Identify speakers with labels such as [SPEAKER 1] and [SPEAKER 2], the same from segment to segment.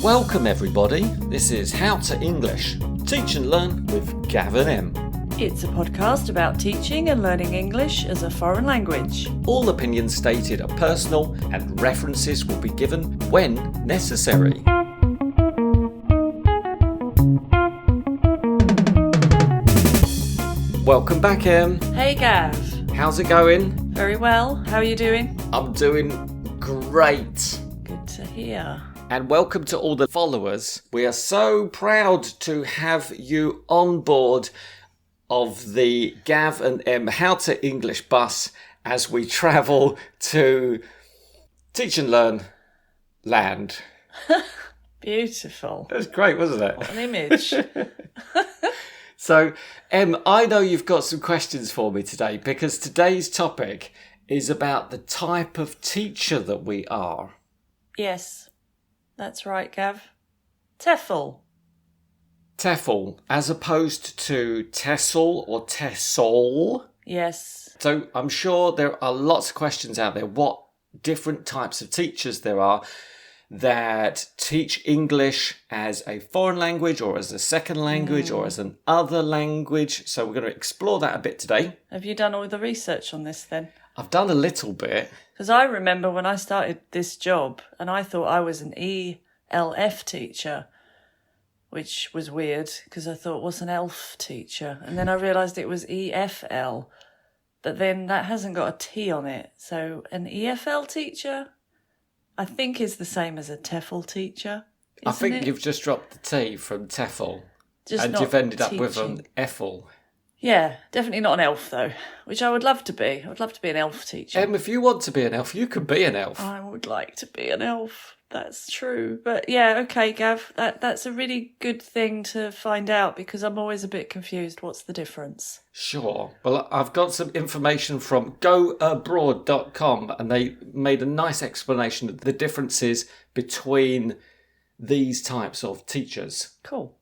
[SPEAKER 1] Welcome everybody, this is How to English, Teach and Learn with Gav and Em.
[SPEAKER 2] It's a podcast about teaching and learning English as a foreign language.
[SPEAKER 1] All opinions stated are personal and references will be given when necessary. Welcome back, Em.
[SPEAKER 2] Hey Gav.
[SPEAKER 1] How's it going?
[SPEAKER 2] Very well. How are you doing?
[SPEAKER 1] I'm doing great.
[SPEAKER 2] Good to hear.
[SPEAKER 1] And welcome to all the followers. We are so proud to have you on board of the Gav and Em How to English bus as we travel to Teach and Learn land.
[SPEAKER 2] Beautiful.
[SPEAKER 1] That was great, wasn't it?
[SPEAKER 2] What an image.
[SPEAKER 1] So, Em, I know you've got some questions for me today because today's topic is about the type of teacher that we are.
[SPEAKER 2] Yes, that's right, Gav. TEFL.
[SPEAKER 1] TEFL, as opposed to TESL or TESOL.
[SPEAKER 2] Yes.
[SPEAKER 1] So I'm sure there are lots of questions out there. What different types of teachers there are that teach English as a foreign language or as a second language or as an other language. So we're going to explore that a bit today.
[SPEAKER 2] Have you done all the research on this then?
[SPEAKER 1] I've done a little bit.
[SPEAKER 2] Because I remember when I started this job and I thought I was an ELF teacher, which was weird because I thought, what's an ELF teacher? And then I realised it was EFL, but then that hasn't got a T on it. So an EFL teacher, I think, is the same as a TEFL teacher.
[SPEAKER 1] I think
[SPEAKER 2] it?
[SPEAKER 1] you've just dropped the T from TEFL
[SPEAKER 2] Just
[SPEAKER 1] and
[SPEAKER 2] not
[SPEAKER 1] you've ended up with
[SPEAKER 2] teaching.
[SPEAKER 1] an EFL.
[SPEAKER 2] Yeah, definitely not an elf though, which I would love to be. I would love to be an elf teacher.
[SPEAKER 1] If you want to be an elf, you can be an elf.
[SPEAKER 2] I would like to be an elf. That's true. But yeah, okay, Gav, that's a really good thing to find out because I'm always a bit confused. What's the difference?
[SPEAKER 1] Sure. Well, I've got some information from goabroad.com and they made a nice explanation of the differences between these types of teachers.
[SPEAKER 2] Cool.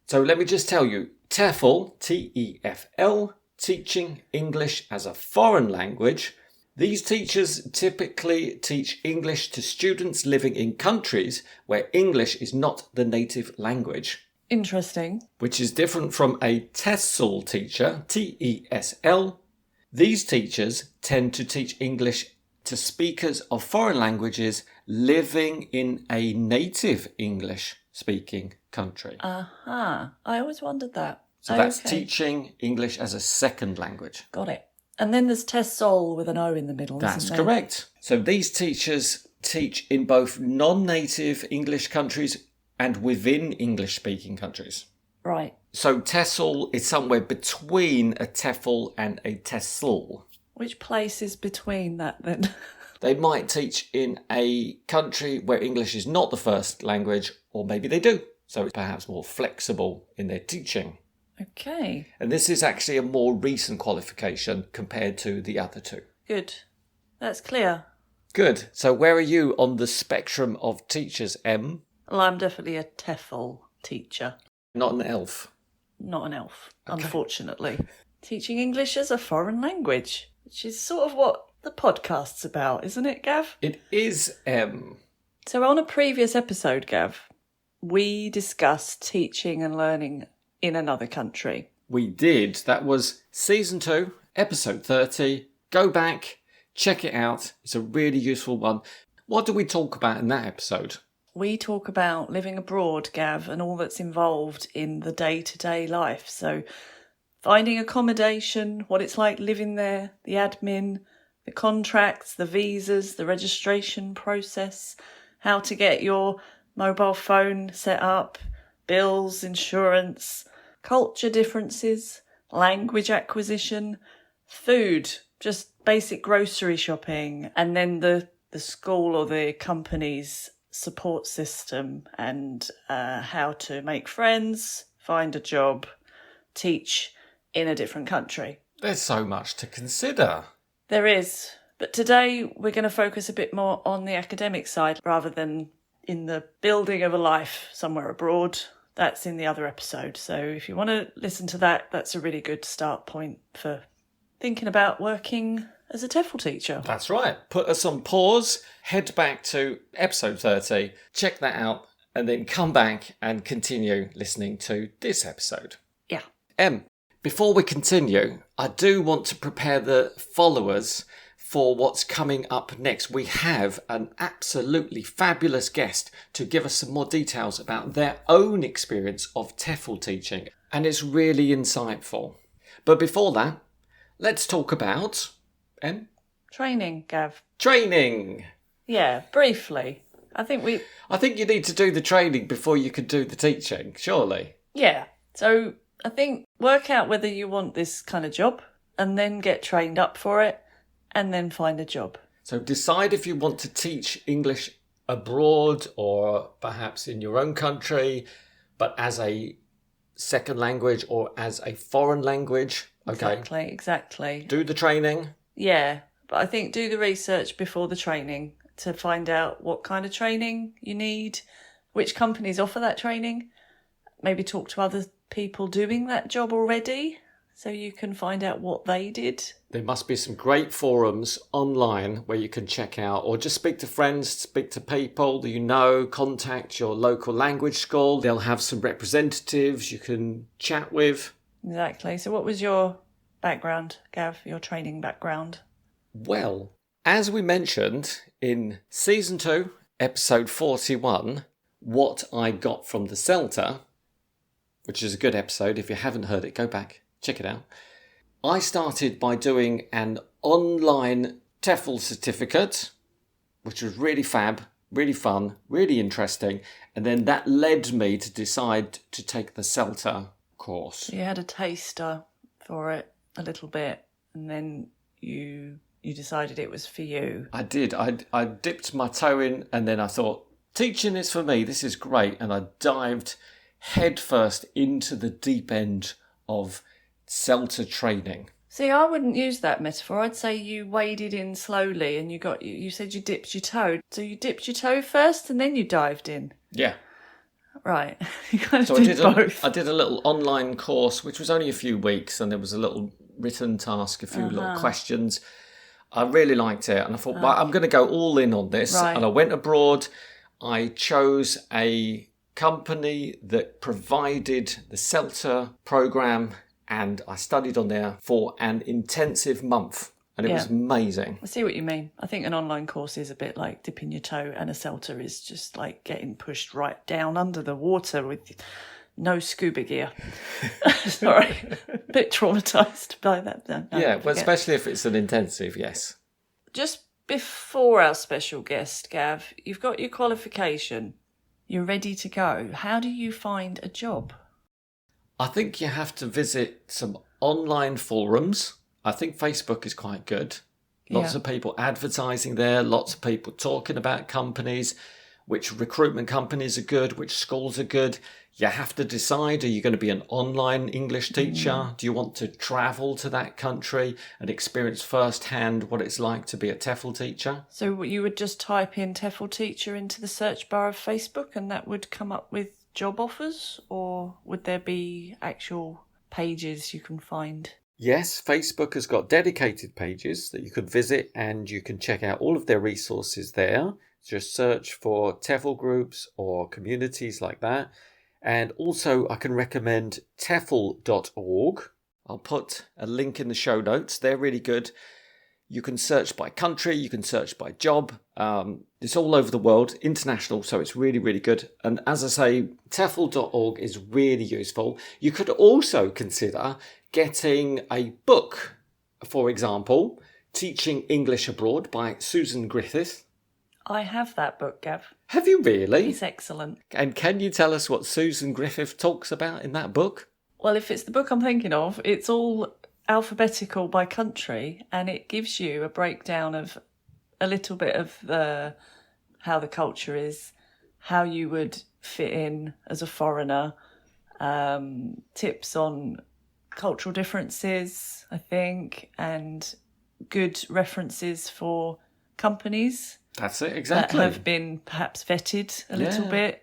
[SPEAKER 1] So let me just tell you, TEFL, T-E-F-L, teaching English as a foreign language. These teachers typically teach English to students living in countries where English is not the native language.
[SPEAKER 2] Interesting.
[SPEAKER 1] Which is different from a TESL teacher, T-E-S-L. These teachers tend to teach English to speakers of foreign languages living in a native English-speaking country.
[SPEAKER 2] Aha. I always wondered that.
[SPEAKER 1] So that's
[SPEAKER 2] Okay.
[SPEAKER 1] teaching English as a second language.
[SPEAKER 2] Got it. And then there's TESOL with an O in the middle,
[SPEAKER 1] That's
[SPEAKER 2] isn't there?
[SPEAKER 1] correct. So these teachers teach in both non-native English countries and within English-speaking countries.
[SPEAKER 2] Right.
[SPEAKER 1] So TESL is somewhere between a TEFL and a TESL.
[SPEAKER 2] Which place is between that then?
[SPEAKER 1] They might teach in a country where English is not the first language, or maybe they do. So it's perhaps more flexible in their teaching.
[SPEAKER 2] Okay.
[SPEAKER 1] And this is actually a more recent qualification compared to the other two.
[SPEAKER 2] Good. That's clear.
[SPEAKER 1] Good. So where are you on the spectrum of teachers, Em?
[SPEAKER 2] Well, I'm definitely a TEFL teacher.
[SPEAKER 1] Not an elf.
[SPEAKER 2] Not an elf,
[SPEAKER 1] Okay.
[SPEAKER 2] unfortunately. Teaching English as a foreign language, which is sort of what the podcast's about, isn't it, Gav?
[SPEAKER 1] It is Em.
[SPEAKER 2] So on a previous episode, Gav, we discussed teaching and learning in another country.
[SPEAKER 1] We did. That was season 2, episode 30. Go back, check it out. It's a really useful one. What did we talk about in that episode?
[SPEAKER 2] We talk about living abroad, Gav, and all that's involved in the day-to-day life. So finding accommodation, what it's like living there, the admin, the contracts, the visas, the registration process, how to get your mobile phone set up, bills, insurance, culture differences, language acquisition, food, just basic grocery shopping, and then the school or the company's support system and how to make friends, find a job, teach in a different country.
[SPEAKER 1] There's so much to consider.
[SPEAKER 2] There is, but today we're going to focus a bit more on the academic side rather than in the building of a life somewhere abroad. That's in the other episode. So if you want to listen to that, that's a really good start point for thinking about working as a TEFL teacher.
[SPEAKER 1] That's right. Put us on pause, head back to episode 30, check that out, and then come back and continue listening to this episode.
[SPEAKER 2] Yeah.
[SPEAKER 1] Em, before we continue, I do want to prepare the followers for what's coming up next. We have an absolutely fabulous guest to give us some more details about their own experience of TEFL teaching, and it's really insightful. But before that, let's talk about
[SPEAKER 2] training, Gav.
[SPEAKER 1] Training.
[SPEAKER 2] Yeah, briefly. I think
[SPEAKER 1] you need to do the training before you can do the teaching, surely.
[SPEAKER 2] Yeah. So I think work out whether you want this kind of job and then get trained up for it and then find a job.
[SPEAKER 1] So decide if you want to teach English abroad or perhaps in your own country, but as a second language or as a foreign language. Okay.
[SPEAKER 2] Exactly.
[SPEAKER 1] Do the training.
[SPEAKER 2] Yeah, but I think do the research before the training to find out what kind of training you need, which companies offer that training. Maybe talk to other people doing that job already so you can find out what they did.
[SPEAKER 1] There must be some great forums online where you can check out, or just speak to friends, speak to people that you know, contact your local language school. They'll have some representatives you can chat with.
[SPEAKER 2] Exactly. So what was your background, Gav, your training background?
[SPEAKER 1] Well, as we mentioned in Season 2, Episode 41, what I got from the CELTA, which is a good episode. If you haven't heard it, go back, check it out. I started by doing an online TEFL certificate, which was really fab, really fun, really interesting. And then that led me to decide to take the CELTA course.
[SPEAKER 2] You had a taster for it a little bit, and then you decided it was for you.
[SPEAKER 1] I did. I dipped my toe in, and then I thought, teaching is for me. This is great. And I dived headfirst into the deep end of CELTA training.
[SPEAKER 2] See, I wouldn't use that metaphor. I'd say you waded in slowly and you said you dipped your toe. So you dipped your toe first and then you dived in.
[SPEAKER 1] Yeah.
[SPEAKER 2] Right. You kind of
[SPEAKER 1] So
[SPEAKER 2] did both.
[SPEAKER 1] I did a little online course, which was only a few weeks, and there was a little written task, a few little questions. I really liked it, and I thought, well, I'm going to go all in on this.
[SPEAKER 2] Right.
[SPEAKER 1] And I went abroad. I chose a company that provided the CELTA program, and I studied on there for an intensive month, and it was amazing.
[SPEAKER 2] I see what you mean. I think an online course is a bit like dipping your toe, and a CELTA is just like getting pushed right down under the water with no scuba gear. Sorry, a bit traumatised by that. No,
[SPEAKER 1] Well, especially if it's an intensive, yes.
[SPEAKER 2] Just before our special guest, Gav, you've got your qualification. You're ready to go. How do you find a job?
[SPEAKER 1] I think you have to visit some online forums. I think Facebook is quite good. Lots of people advertising there, lots of people talking about companies, which recruitment companies are good, which schools are good. You have to decide, are you going to be an online English teacher? Do you want to travel to that country and experience firsthand what it's like to be a TEFL teacher?
[SPEAKER 2] So you would just type in TEFL teacher into the search bar of Facebook and that would come up with job offers, or would there be actual pages you can find?
[SPEAKER 1] Yes, Facebook has got dedicated pages that you could visit, and you can check out all of their resources there. Just search for TEFL groups or communities like that. And also I can recommend TEFL.org. I'll put a link in the show notes. They're really good. You can search by country, you can search by job. It's all over the world, international, so it's really, really good. And as I say, TEFL.org is really useful. You could also consider getting a book, for example, Teaching English Abroad by Susan Griffith.
[SPEAKER 2] I have that book, Gav.
[SPEAKER 1] Have you really?
[SPEAKER 2] It's excellent.
[SPEAKER 1] And can you tell us what Susan Griffith talks about in that book?
[SPEAKER 2] Well, if it's the book I'm thinking of, it's all alphabetical by country, and it gives you a breakdown of a little bit of how the culture is, how you would fit in as a foreigner, tips on cultural differences, I think, and good references for companies.
[SPEAKER 1] That's it, exactly.
[SPEAKER 2] That have been perhaps vetted a little bit.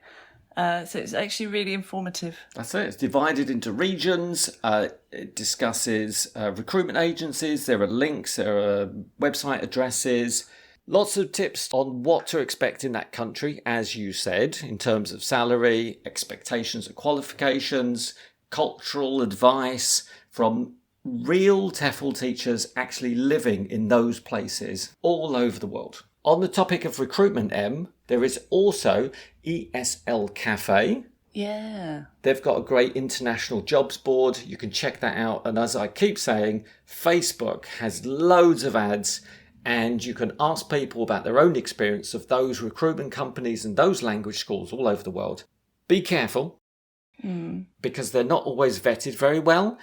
[SPEAKER 2] So it's actually really informative.
[SPEAKER 1] That's it. It's divided into regions. It discusses recruitment agencies. There are links. There are website addresses. Lots of tips on what to expect in that country, as you said, in terms of salary, expectations and qualifications, cultural advice from real TEFL teachers actually living in those places all over the world. On the topic of recruitment, Em, there is also ESL Cafe.
[SPEAKER 2] Yeah.
[SPEAKER 1] They've got a great international jobs board. You can check that out. And as I keep saying, Facebook has loads of ads, and you can ask people about their own experience of those recruitment companies and those language schools all over the world. Be careful, because they're not always vetted very well.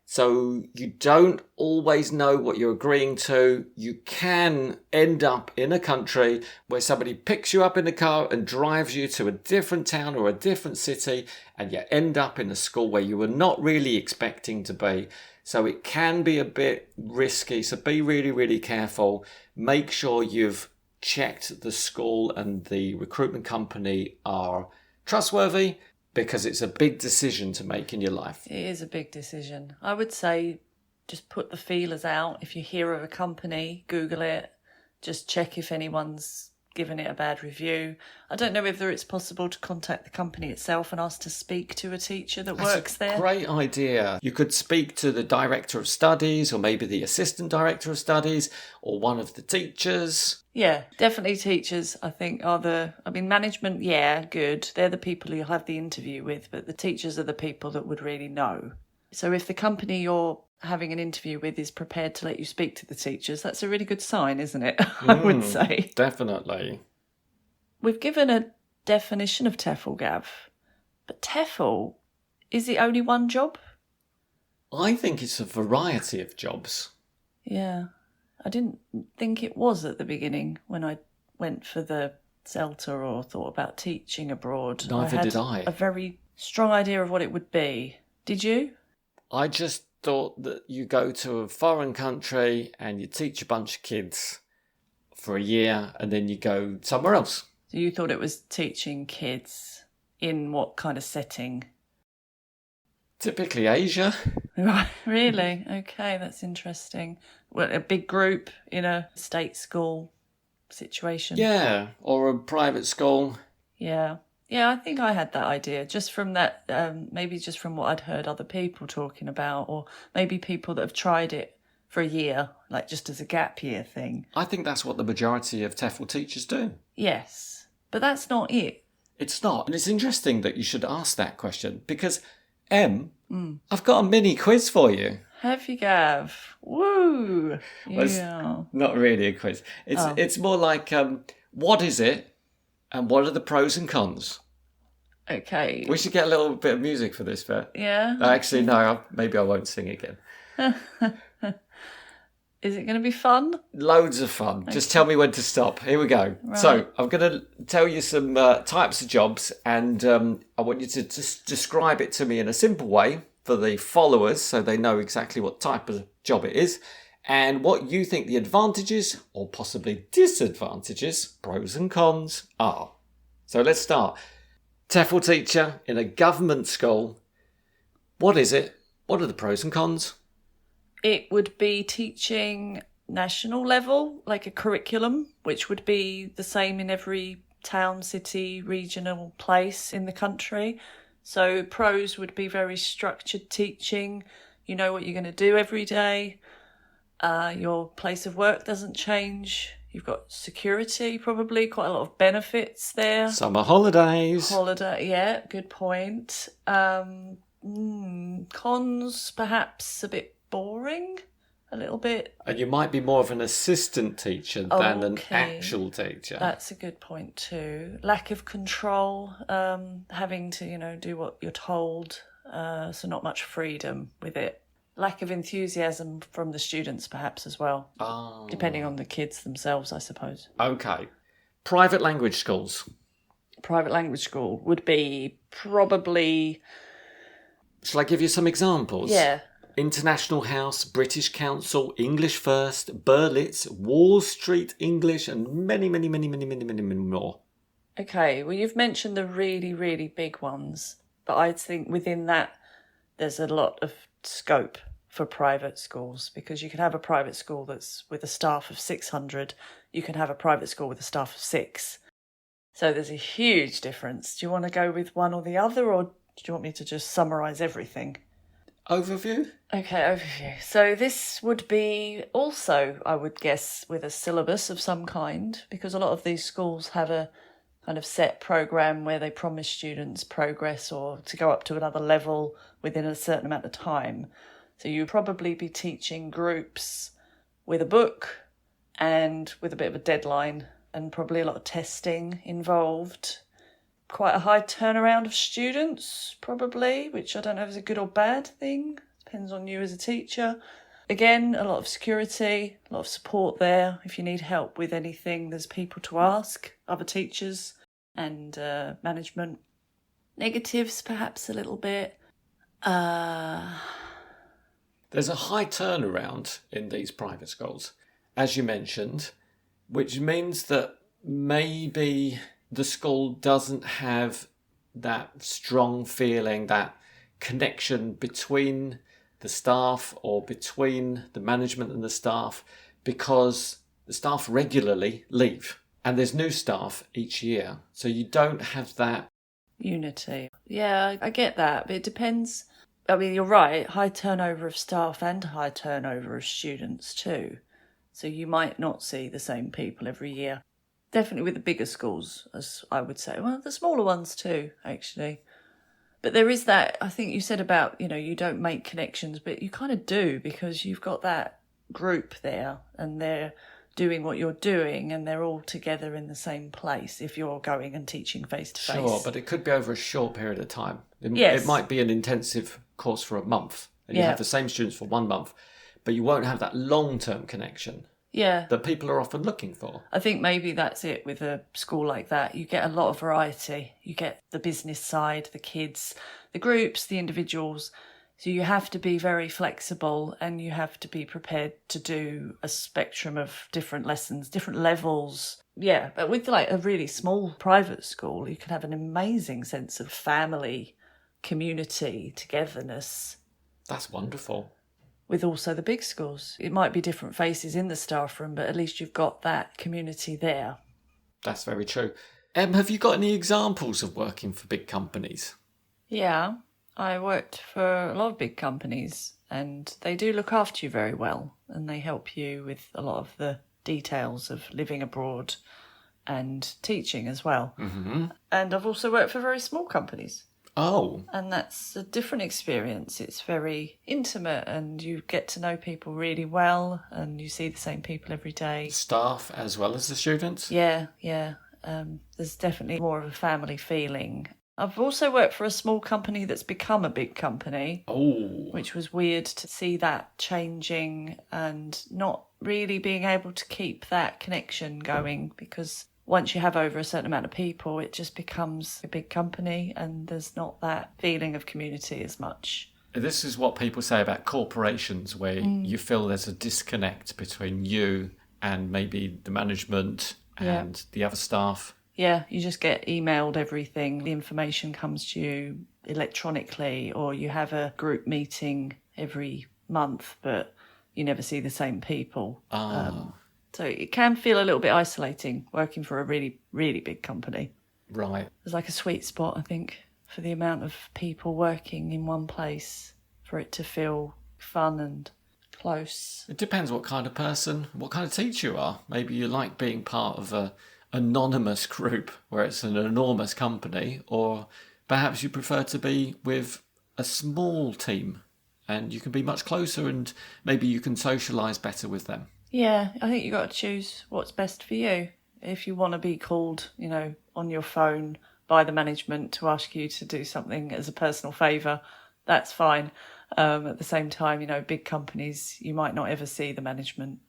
[SPEAKER 1] So you don't always know what you're agreeing to. You can end up in a country where somebody picks you up in a car and drives you to a different town or a different city, and you end up in a school where you were not really expecting to be. So it can be a bit risky. So be really, really careful. Make sure you've checked the school and the recruitment company are trustworthy, because it's a big decision to make in your life.
[SPEAKER 2] It is a big decision. I would say just put the feelers out. If you hear of a company, Google it. Just check if anyone's given it a bad review. I don't know whether it's possible to contact the company itself and ask to speak to a teacher that works there.
[SPEAKER 1] Great idea. You could speak to the director of studies, or maybe the assistant director of studies, or one of the teachers.
[SPEAKER 2] Yeah, definitely teachers, I think, management, yeah, good. They're the people you'll have the interview with, but the teachers are the people that would really know. So if the company you're having an interview with is prepared to let you speak to the teachers, that's a really good sign, isn't it? I would say.
[SPEAKER 1] Definitely.
[SPEAKER 2] We've given a definition of TEFL, Gav, but TEFL, is it only one job?
[SPEAKER 1] I think it's a variety of jobs.
[SPEAKER 2] Yeah. I didn't think it was at the beginning when I went for the CELTA or thought about teaching abroad.
[SPEAKER 1] Neither did I.
[SPEAKER 2] A very strong idea of what it would be. Did you?
[SPEAKER 1] I just thought that you go to a foreign country and you teach a bunch of kids for a year and then you go somewhere else.
[SPEAKER 2] So you thought it was teaching kids in what kind of setting?
[SPEAKER 1] Typically Asia.
[SPEAKER 2] Right, really? Okay, that's interesting. Well, a big group in a state school situation.
[SPEAKER 1] Yeah, or a private school.
[SPEAKER 2] Yeah. Yeah, I think I had that idea just from that, maybe just from what I'd heard other people talking about, or maybe people that have tried it for a year, like just as a gap year thing.
[SPEAKER 1] I think that's what the majority of TEFL teachers do.
[SPEAKER 2] Yes, but that's not it.
[SPEAKER 1] It's not. And it's interesting that you should ask that question because, Em, I've got a mini quiz for you.
[SPEAKER 2] Have you, Gav? Woo!
[SPEAKER 1] Well,
[SPEAKER 2] Yeah.
[SPEAKER 1] not really a quiz. It's more like, what is it and what are the pros and cons?
[SPEAKER 2] Okay.
[SPEAKER 1] We should get a little bit of music for this bit.
[SPEAKER 2] Yeah?
[SPEAKER 1] Actually, no, maybe I won't sing again.
[SPEAKER 2] Is it going to be fun?
[SPEAKER 1] Loads of fun. Okay. Just tell me when to stop. Here we go. Right. So I'm going to tell you some types of jobs, and I want you to just describe it to me in a simple way for the followers so they know exactly what type of job it is and what you think the advantages or possibly disadvantages, pros and cons, are. So let's start. TEFL teacher in a government school. What is it? What are the pros and cons?
[SPEAKER 2] It would be teaching national level, like a curriculum, which would be the same in every town, city, regional place in the country. So pros would be very structured teaching. You know what you're going to do every day. Your place of work doesn't change. You've got security, probably, quite a lot of benefits there.
[SPEAKER 1] Summer holidays.
[SPEAKER 2] Yeah, good point. Cons, perhaps a bit boring, a little bit.
[SPEAKER 1] And you might be more of an assistant teacher than an actual teacher.
[SPEAKER 2] That's a good point too. Lack of control, having to, do what you're told, so not much freedom with it. Lack of enthusiasm from the students perhaps as well, depending on the kids themselves, I suppose.
[SPEAKER 1] Okay. Private language schools.
[SPEAKER 2] Private language school would be probably...
[SPEAKER 1] Shall I give you some examples?
[SPEAKER 2] Yeah.
[SPEAKER 1] International House, British Council, English First, Berlitz, Wall Street English, and many, many, many, many, many, many, many more.
[SPEAKER 2] Okay, well, you've mentioned the really, really big ones, but I think within that there's a lot of scope for private schools, because you can have a private school that's with a staff of 600, you can have a private school with a staff of 6. So there's a huge difference. Do you want to go with one or the other, or do you want me to just summarise everything?
[SPEAKER 1] Overview?
[SPEAKER 2] Okay, overview. So this would be also, I would guess, with a syllabus of some kind, because a lot of these schools have a kind of set programme where they promise students progress or to go up to another level within a certain amount of time. So you'd probably be teaching groups with a book and with a bit of a deadline, and probably a lot of testing involved. Quite a high turnaround of students, probably, which I don't know if is a good or bad thing. Depends on you as a teacher. Again, a lot of security, a lot of support there. If you need help with anything, there's people to ask, other teachers and management. Negatives, perhaps a little bit.
[SPEAKER 1] There's a high turnaround in these private schools, as you mentioned, which means that maybe the school doesn't have that strong feeling, that connection between the staff or between the management and the staff, because the staff regularly leave and there's new staff each year. So you don't have that
[SPEAKER 2] unity. Yeah, I get that, but it depends. I mean, you're right, high turnover of staff and high turnover of students too. So you might not see the same people every year. Definitely with the bigger schools, as I would say. Well, the smaller ones too, actually. But there is that, I think you said about, you don't make connections, but you kind of do, because you've got that group there and they're doing what you're doing and they're all together in the same place if you're going and teaching face to face.
[SPEAKER 1] Sure, but it could be over a short period of time.
[SPEAKER 2] Yes.
[SPEAKER 1] It might be an intensive course for a month and you have the same students for 1 month, but you won't have that long-term connection that people are often looking for.
[SPEAKER 2] I think maybe that's it with a school like that. You get a lot of variety. You get the business side, the kids, the groups, the individuals. So you have to be very flexible and you have to be prepared to do a spectrum of different lessons, different levels. Yeah, but with like a really small private school, you can have an amazing sense of family, community, togetherness.
[SPEAKER 1] That's wonderful.
[SPEAKER 2] With also the big schools. It might be different faces in the staff room, but at least you've got that community there.
[SPEAKER 1] That's very true. Have you got any examples of working for big companies?
[SPEAKER 2] Yeah, I worked for a lot of big companies and they do look after you very well and they help you with a lot of the details of living abroad and teaching as well.
[SPEAKER 1] Mm-hmm.
[SPEAKER 2] And I've also worked for very small companies.
[SPEAKER 1] Oh.
[SPEAKER 2] And that's a different experience. It's very intimate and you get to know people really well and you see the same people every day.
[SPEAKER 1] Staff as well as the students?
[SPEAKER 2] Yeah. There's definitely more of a family feeling. I've also worked for a small company that's become a big company.
[SPEAKER 1] Oh.
[SPEAKER 2] Which was weird to see that changing and not really being able to keep that connection going, because once you have over a certain amount of people, it just becomes a big company and there's not that feeling of community as much.
[SPEAKER 1] This is what people say about corporations, where you feel there's a disconnect between you and maybe the management and the other staff.
[SPEAKER 2] Yeah, you just get emailed everything. The information comes to you electronically, or you have a group meeting every month, but you never see the same people. So it can feel a little bit isolating working for a really, really big company.
[SPEAKER 1] Right.
[SPEAKER 2] There's like a sweet spot, I think, for the amount of people working in one place for it to feel fun and close.
[SPEAKER 1] It depends what kind of person, what kind of teacher you are. Maybe you like being part of a anonymous group where it's an enormous company, or perhaps you prefer to be with a small team and you can be much closer and maybe you can socialise better with them.
[SPEAKER 2] Yeah, I think you've got to choose what's best for you. If you want to be called, on your phone by the management to ask you to do something as a personal favour, that's fine. At the same time, big companies, you might not ever see the management.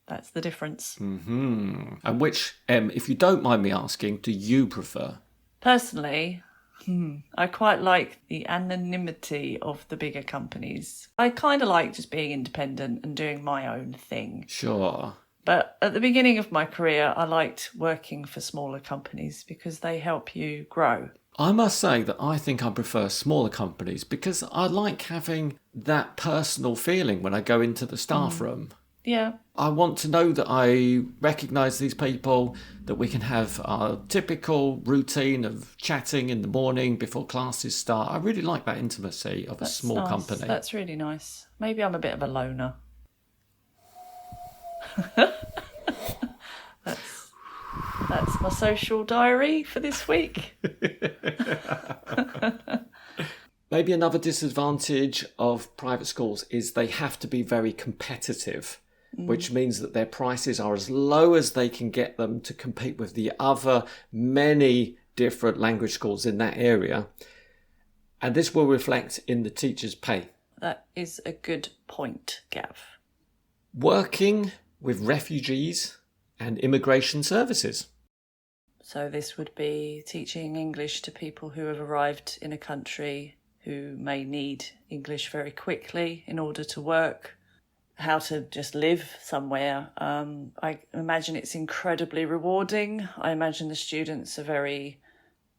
[SPEAKER 2] That's the difference.
[SPEAKER 1] Mm-hmm. And which, if you don't mind me asking, do you prefer?
[SPEAKER 2] Personally, I quite like the anonymity of the bigger companies. I kind of like just being independent and doing my own thing.
[SPEAKER 1] Sure.
[SPEAKER 2] But at the beginning of my career, I liked working for smaller companies because they help you grow.
[SPEAKER 1] I must say that I think I prefer smaller companies because I like having that personal feeling when I go into the staff room.
[SPEAKER 2] Yeah.
[SPEAKER 1] I want to know that I recognise these people, that we can have our typical routine of chatting in the morning before classes start. I really like that intimacy of a small
[SPEAKER 2] nice.
[SPEAKER 1] company.
[SPEAKER 2] That's really nice. Maybe I'm a bit of a loner. That's my social diary for this week.
[SPEAKER 1] Maybe another disadvantage of private schools is they have to be very competitive, which means that their prices are as low as they can get them to compete with the other many different language schools in that area. And this will reflect in the teachers' pay.
[SPEAKER 2] That is a good point, Gav.
[SPEAKER 1] Working with refugees and immigration services.
[SPEAKER 2] So this would be teaching English to people who have arrived in a country who may need English very quickly in order to work, how to just live somewhere. I imagine it's incredibly rewarding. I imagine the students are very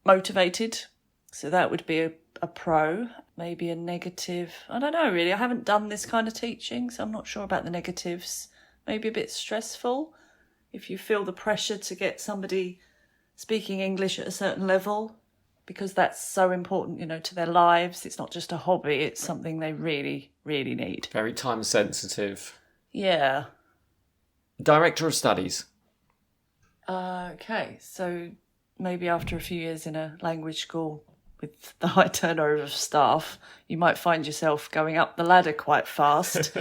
[SPEAKER 2] motivated. So that would be a pro. Maybe a negative. I don't know, really. I haven't done this kind of teaching, so I'm not sure about the negatives. Maybe a bit stressful if you feel the pressure to get somebody speaking English at a certain level, because that's so important, to their lives. It's not just a hobby, it's something they really, really need.
[SPEAKER 1] Very time sensitive.
[SPEAKER 2] Yeah.
[SPEAKER 1] Director of Studies.
[SPEAKER 2] Okay, so maybe after a few years in a language school with the high turnover of staff, you might find yourself going up the ladder quite fast.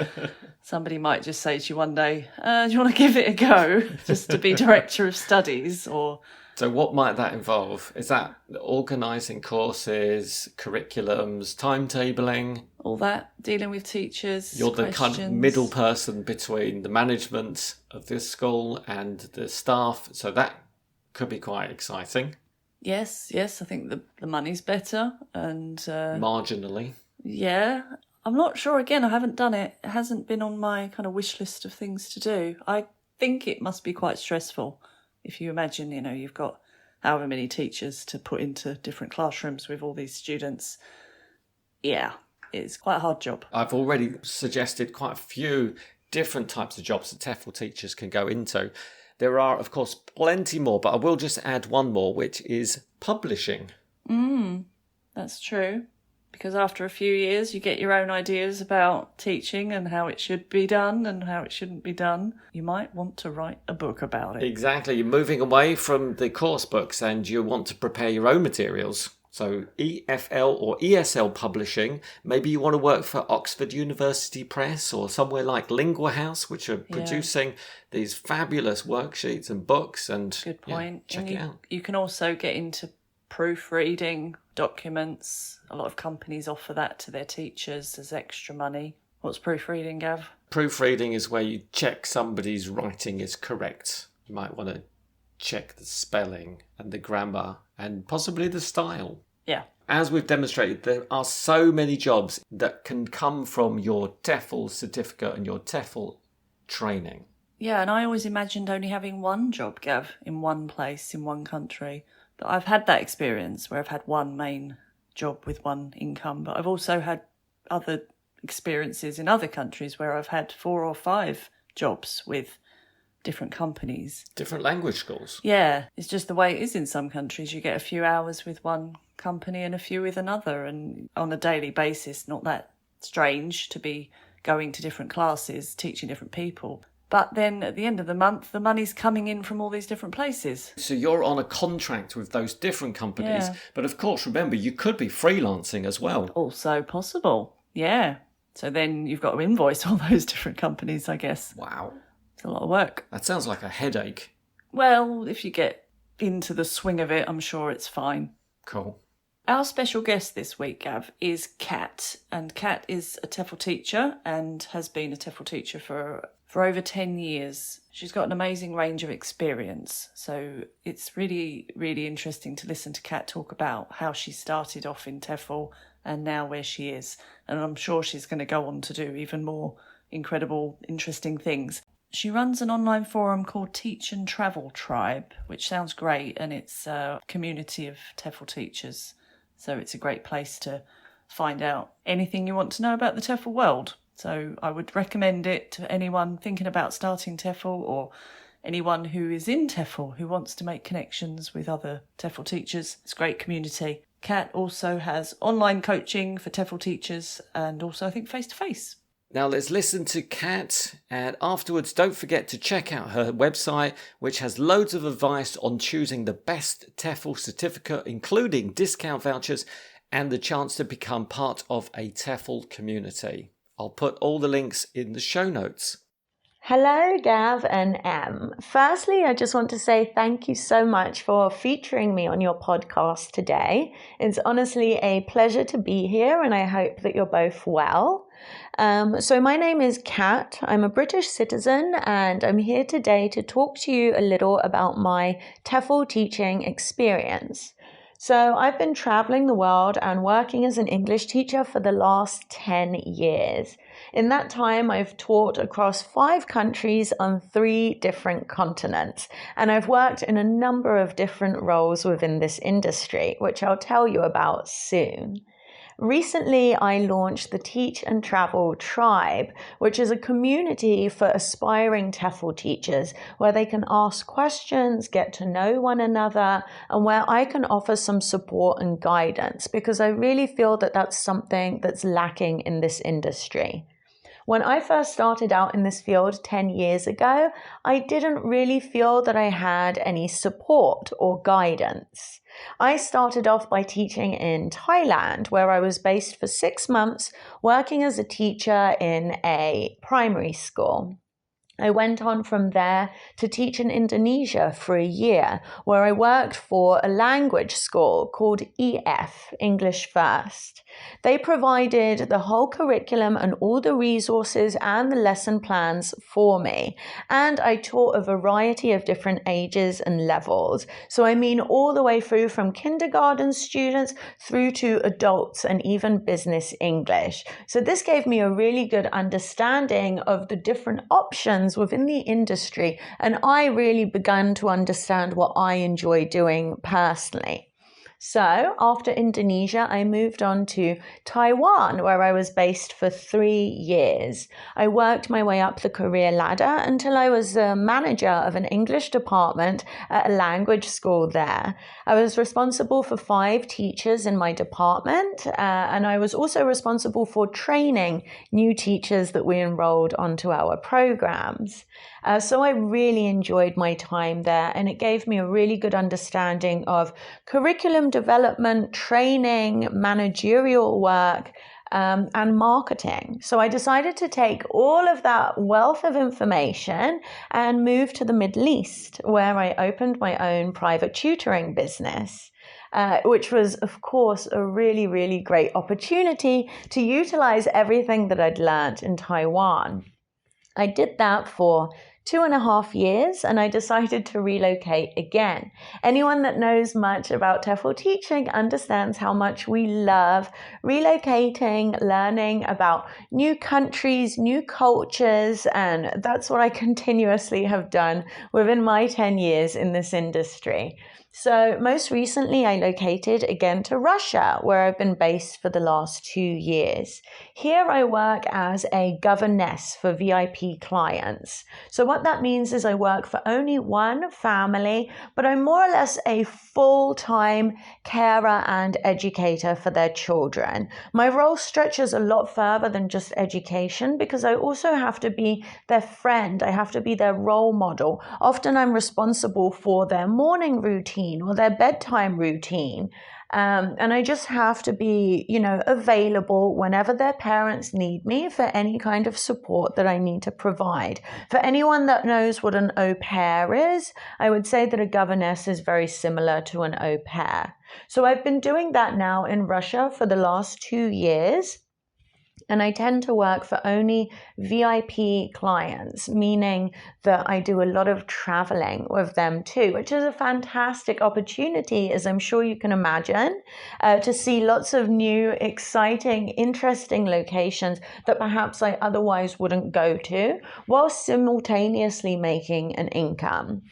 [SPEAKER 2] Somebody might just say to you one day, do you want to give it a go, just to be Director of Studies? Or
[SPEAKER 1] So what might that involve? Is that organising courses, curriculums, timetabling?
[SPEAKER 2] all that, dealing with teachers,
[SPEAKER 1] You're the
[SPEAKER 2] questions.
[SPEAKER 1] kind of middle person between the management of this school and the staff, so that could be quite exciting.
[SPEAKER 2] Yes, I think the money's better. And
[SPEAKER 1] Marginally.
[SPEAKER 2] yeah, I'm not sure. Again, I haven't done it. It hasn't been on my kind of wish list of things to do. I think it must be quite stressful. If you imagine, you've got however many teachers to put into different classrooms with all these students. Yeah, it's quite a hard job.
[SPEAKER 1] I've already suggested quite a few different types of jobs that TEFL teachers can go into. There are, of course, plenty more, but I will just add one more, which is publishing.
[SPEAKER 2] That's true. Because after a few years, you get your own ideas about teaching and how it should be done and how it shouldn't be done. You might want to write a book about it.
[SPEAKER 1] Exactly. You're moving away from the course books and you want to prepare your own materials. So EFL or ESL publishing, maybe you want to work for Oxford University Press or somewhere like Lingua House, which are producing these fabulous worksheets and books. And
[SPEAKER 2] Good point.
[SPEAKER 1] check it out.
[SPEAKER 2] You can also get into proofreading documents. A lot of companies offer that to their teachers as extra money. What's proofreading, Gav?
[SPEAKER 1] Proofreading is where you check somebody's writing is correct. You might want to check the spelling and the grammar and possibly the style.
[SPEAKER 2] Yeah.
[SPEAKER 1] As we've demonstrated, there are so many jobs that can come from your TEFL certificate and your TEFL training.
[SPEAKER 2] Yeah, and I always imagined only having one job, Gav, in one place, in one country. But I've had that experience where I've had one main job with one income, but I've also had other experiences in other countries where I've had 4 or 5 jobs with different companies.
[SPEAKER 1] Different language schools.
[SPEAKER 2] Yeah, it's just the way it is in some countries. You get a few hours with one company and a few with another, and on a daily basis, not that strange to be going to different classes, teaching different people. But then at the end of the month, the money's coming in from all these different places.
[SPEAKER 1] So you're on a contract with those different companies.
[SPEAKER 2] Yeah.
[SPEAKER 1] But of course, remember, you could be freelancing as well.
[SPEAKER 2] Also possible, yeah. So then you've got to invoice all those different companies, I guess.
[SPEAKER 1] Wow.
[SPEAKER 2] It's a lot of work.
[SPEAKER 1] That sounds like a headache.
[SPEAKER 2] Well, if you get into the swing of it, I'm sure it's fine.
[SPEAKER 1] Cool.
[SPEAKER 2] Our special guest this week, Gav, is Kat. And Kat is a TEFL teacher and has been a TEFL teacher for over 10 years. She's got an amazing range of experience. So it's really, really interesting to listen to Kat talk about how she started off in TEFL and now where she is. And I'm sure she's going to go on to do even more incredible, interesting things. She runs an online forum called Teach and Travel Tribe, which sounds great, and it's a community of TEFL teachers. So it's a great place to find out anything you want to know about the TEFL world. So I would recommend it to anyone thinking about starting TEFL or anyone who is in TEFL who wants to make connections with other TEFL teachers. It's a great community. Kat also has online coaching for TEFL teachers and also I think face-to-face.
[SPEAKER 1] Now let's listen to Kat, and afterwards don't forget to check out her website, which has loads of advice on choosing the best TEFL certificate, including discount vouchers and the chance to become part of a TEFL community. I'll put all the links in the show notes.
[SPEAKER 3] Hello, Gav and Em. Firstly, I just want to say thank you so much for featuring me on your podcast today. It's honestly a pleasure to be here, and I hope that you're both well. So my name is Kat. I'm a British citizen, and I'm here today to talk to you a little about my TEFL teaching experience. So I've been traveling the world and working as an English teacher for the last 10 years. In that time, I've taught across 5 countries on 3 different continents, and I've worked in a number of different roles within this industry, which I'll tell you about soon. Recently, I launched the Teach and Travel Tribe, which is a community for aspiring TEFL teachers where they can ask questions, get to know one another, and where I can offer some support and guidance because I really feel that that's something that's lacking in this industry. When I first started out in this field 10 years ago, I didn't really feel that I had any support or guidance. I started off by teaching in Thailand, where I was based for 6 months, working as a teacher in a primary school. I went on from there to teach in Indonesia for a year, where I worked for a language school called EF, English First. They provided the whole curriculum and all the resources and the lesson plans for me. And I taught a variety of different ages and levels. So I mean all the way through from kindergarten students through to adults and even business English. So this gave me a really good understanding of the different options within the industry, and I really began to understand what I enjoy doing personally. So after Indonesia, I moved on to Taiwan, where I was based for 3 years. I worked my way up the career ladder until I was a manager of an English department at a language school there. I was responsible for 5 teachers in my department, and I was also responsible for training new teachers that we enrolled onto our programs. So I really enjoyed my time there, and it gave me a really good understanding of curriculum development, training, managerial work, and marketing. So I decided to take all of that wealth of information and move to the Middle East, where I opened my own private tutoring business. Which was, of course, a really, really great opportunity to utilize everything that I'd learned in Taiwan. I did that for 2.5 years, and I decided to relocate again. Anyone that knows much about TEFL teaching understands how much we love relocating, learning about new countries, new cultures, and that's what I continuously have done within my 10 years in this industry. So most recently, I located again to Russia, where I've been based for the last 2 years. Here I work as a governess for VIP clients. So what that means is I work for only one family, but I'm more or less a full-time carer and educator for their children. My role stretches a lot further than just education because I also have to be their friend. I have to be their role model. Often I'm responsible for their morning routine or their bedtime routine. And I just have to be, available whenever their parents need me for any kind of support that I need to provide. For anyone that knows what an au pair is, I would say that a governess is very similar to an au pair. So I've been doing that now in Russia for the last 2 years. And I tend to work for only VIP clients, meaning that I do a lot of traveling with them too, which is a fantastic opportunity, as I'm sure you can imagine, to see lots of new, exciting, interesting locations that perhaps I otherwise wouldn't go to, while simultaneously making an income.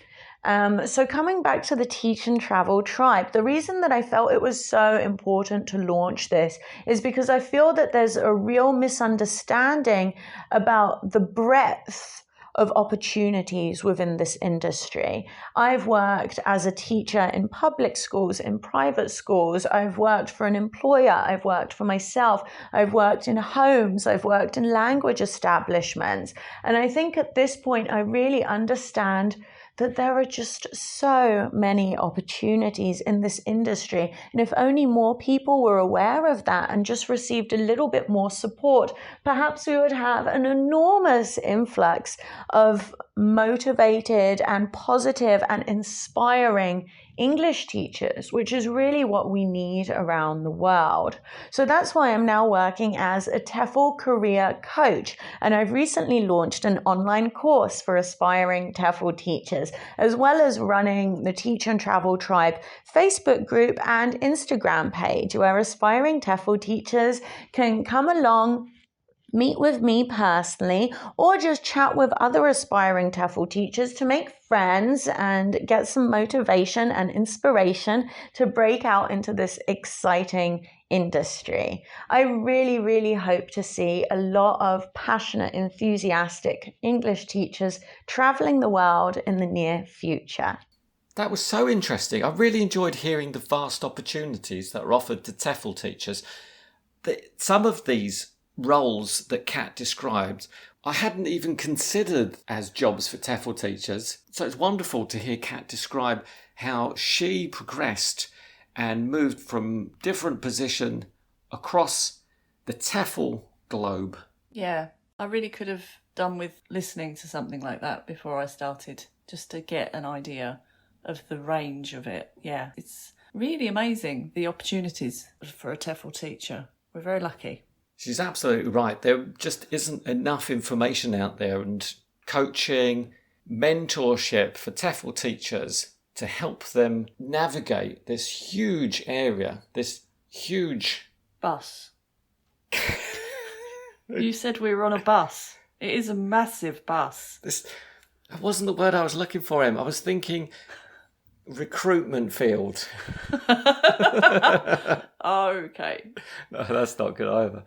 [SPEAKER 3] So coming back to the Teach and Travel Tribe, the reason that I felt it was so important to launch this is because I feel that there's a real misunderstanding about the breadth of opportunities within this industry. I've worked as a teacher in public schools, in private schools. I've worked for an employer. I've worked for myself. I've worked in homes. I've worked in language establishments. And I think at this point, I really understand that there are just so many opportunities in this industry. And if only more people were aware of that and just received a little bit more support, perhaps we would have an enormous influx of motivated and positive and inspiring English teachers, which is really what we need around the world. So that's why I'm now working as a TEFL career coach. And I've recently launched an online course for aspiring TEFL teachers, as well as running the Teach and Travel Tribe Facebook group and Instagram page, where aspiring TEFL teachers can come along, meet with me personally, or just chat with other aspiring TEFL teachers to make friends and get some motivation and inspiration to break out into this exciting industry. I really, really hope to see a lot of passionate, enthusiastic English teachers traveling the world in the near future.
[SPEAKER 1] That was so interesting. I really enjoyed hearing the vast opportunities that are offered to TEFL teachers. Some of these roles that Kat described, I hadn't even considered as jobs for TEFL teachers. So it's wonderful to hear Kat describe how she progressed and moved from different position across the TEFL globe.
[SPEAKER 2] Yeah, I really could have done with listening to something like that before I started, just to get an idea of the range of it. Yeah, it's really amazing, the opportunities for a TEFL teacher. We're very lucky.
[SPEAKER 1] She's absolutely right. There just isn't enough information out there, and coaching, mentorship for TEFL teachers to help them navigate this huge area, this huge
[SPEAKER 2] bus. You said we were on a bus. It is a massive bus.
[SPEAKER 1] That wasn't the word I was looking for, Em. I was thinking recruitment field.
[SPEAKER 2] Okay.
[SPEAKER 1] No, that's not good either.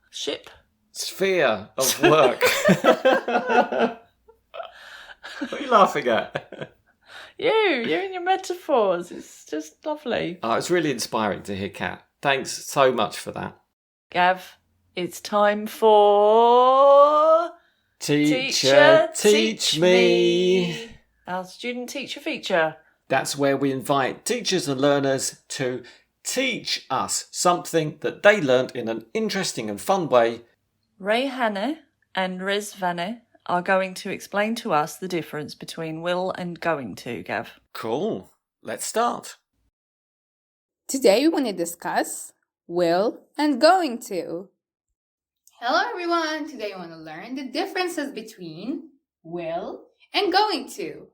[SPEAKER 2] Ship.
[SPEAKER 1] Sphere of work. What are you laughing at?
[SPEAKER 2] You and your metaphors. It's just lovely.
[SPEAKER 1] Oh, it's really inspiring to hear Kat. Thanks so much for that.
[SPEAKER 2] Gav, it's time for...
[SPEAKER 1] Teacher, teach me.
[SPEAKER 2] Our student teacher feature.
[SPEAKER 1] That's where we invite teachers and learners to teach us something that they learnt in an interesting and fun way.
[SPEAKER 2] Rayhanne and Rezvanne are going to explain to us the difference between will and going to, Gav.
[SPEAKER 1] Cool. Let's start.
[SPEAKER 4] Today we want to discuss will and going to.
[SPEAKER 5] Hello everyone! Today I want to learn the differences between will and going to.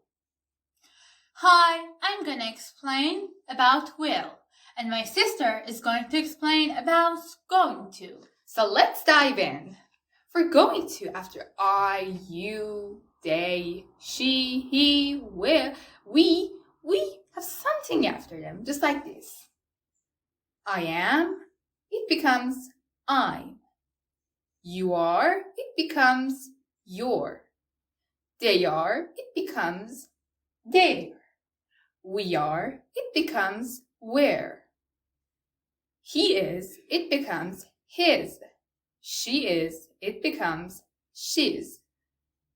[SPEAKER 5] Hi, I'm going to explain about will, and my sister is going to explain about going to. So let's dive in. For going to, after I, you, they, she, he, we have something after them, just like this. I am, it becomes I'm. You are, it becomes your. They are, it becomes their. We are, it becomes we're. He is, it becomes his. She is, it becomes she's.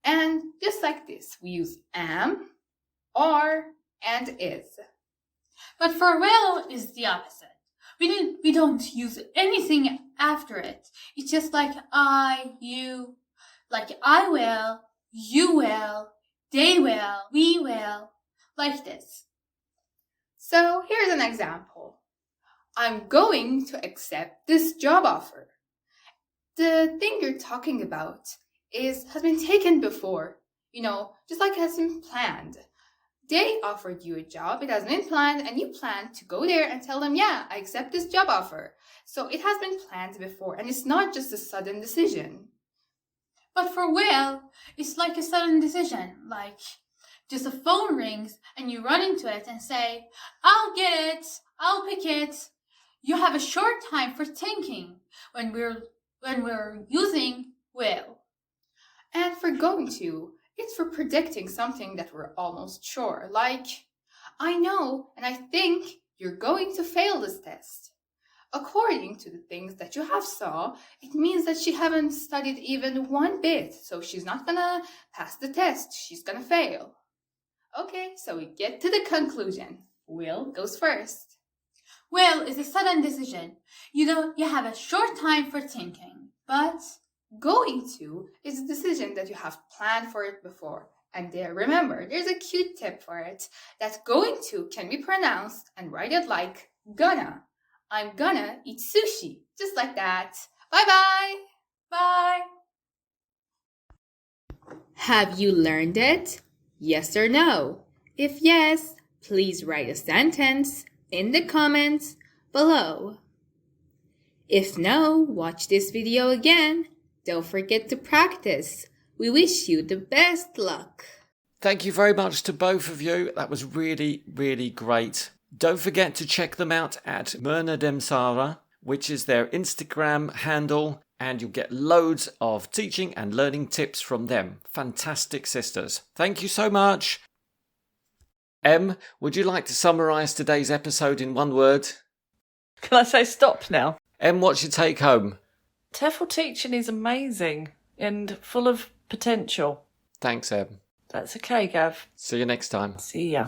[SPEAKER 5] And just like this, we use am, are, and is. But for will is the opposite. We don't use anything after it. It's just like I, you, like I will, you will, they will, we will, like this. So here's an example. I'm going to accept this job offer. the thing you're talking about has been taken before. Just like it has been planned. They offered you a job, it has been planned, and you plan to go there and tell them, yeah, I accept this job offer. So it has been planned before, and it's not just a sudden decision.
[SPEAKER 6] But for Will, it's like a sudden decision, like just a phone rings and you run into it and say, I'll get it, I'll pick it. You have a short time for thinking when we're using will.
[SPEAKER 5] And for going to, it's for predicting something that we're almost sure, like, I know and I think you're going to fail this test. According to the things that you have saw, it means that she haven't studied even one bit, so she's not gonna pass the test, she's gonna fail. Okay, so we get to the conclusion. Will goes first.
[SPEAKER 6] Will is a sudden decision. You have a short time for thinking, but
[SPEAKER 5] going to is a decision that you have planned for it before. And remember, there's a cute tip for it, that going to can be pronounced and write it like gonna. I'm gonna eat sushi, just like that. Bye-bye.
[SPEAKER 6] Bye.
[SPEAKER 4] Have you learned it? Yes or no? If yes, please write a sentence in the comments below. If no, watch this video again. Don't forget to practice. We wish you the best luck.
[SPEAKER 1] Thank you very much to both of you. That was really, really great. Don't forget to check them out at Myrna Demsara, which is their Instagram handle, and you'll get loads of teaching and learning tips from them. Fantastic sisters. Thank you so much. Em, would you like to summarise today's episode in one word?
[SPEAKER 2] Can I say stop now?
[SPEAKER 1] Em, what's your take home?
[SPEAKER 2] TEFL teaching is amazing and full of potential.
[SPEAKER 1] Thanks, Em.
[SPEAKER 2] That's okay, Gav.
[SPEAKER 1] See you next time.
[SPEAKER 2] See ya.